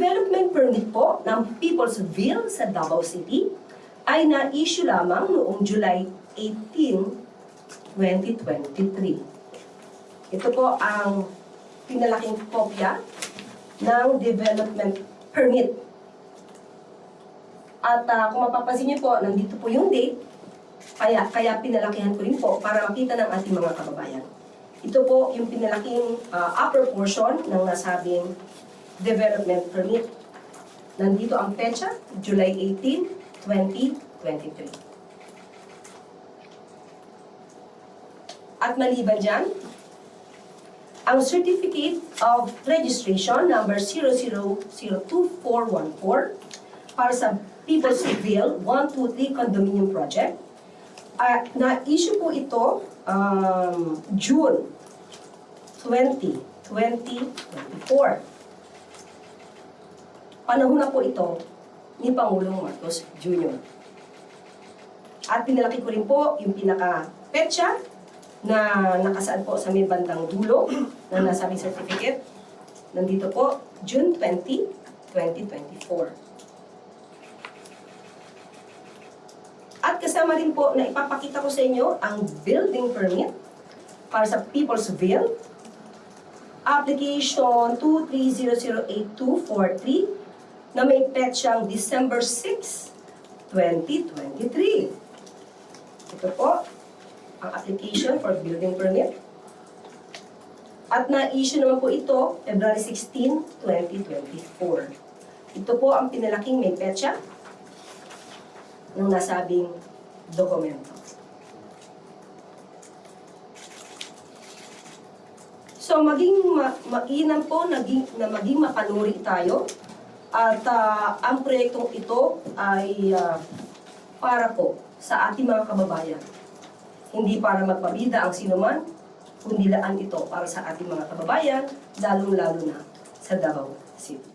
development permit po ng Peoplesville sa Davao City ay na-issue lamang noong July 18, 2023. Ito po ang pinalaking kopya ng development permit. At kung mapapansin niyo po, nandito po yung date, kaya pinalakihan ko rin po para makita ng ating mga kababayan. Ito po yung pinalaking upper portion ng nasabing development permit. Nandito ang petsa, July 18, 2023. At maliban dyan, ang Certificate of Registration number 00022414 para sa Peoplesville 123 Condominium Project. Na-issue po ito June 20, 2024. Panahon na po ito ni Pangulong Marcos Jr. At pinalaki ko rin po yung pinaka-petsa na nakasaad po sa may bandang dulo ng nasabing certificate. Nandito po, June 20, 2024. At kasama rin po na ipapakita ko sa inyo ang building permit para sa Peoplesville. Application 23008-243 na may petsang December 6, 2023. Ito po ang application for building permit. At na-issue naman po ito February 16, 2024. Ito po ang pinalaking may petsa ng nasabing dokumento. So maging mainam po maging mapanuri tayo at ang proyektong ito ay para po sa ating mga kababayan. Hindi para magpabida ang sinuman, kundi laan ito para sa ating mga kababayan, lalong-lalo na sa Davao City.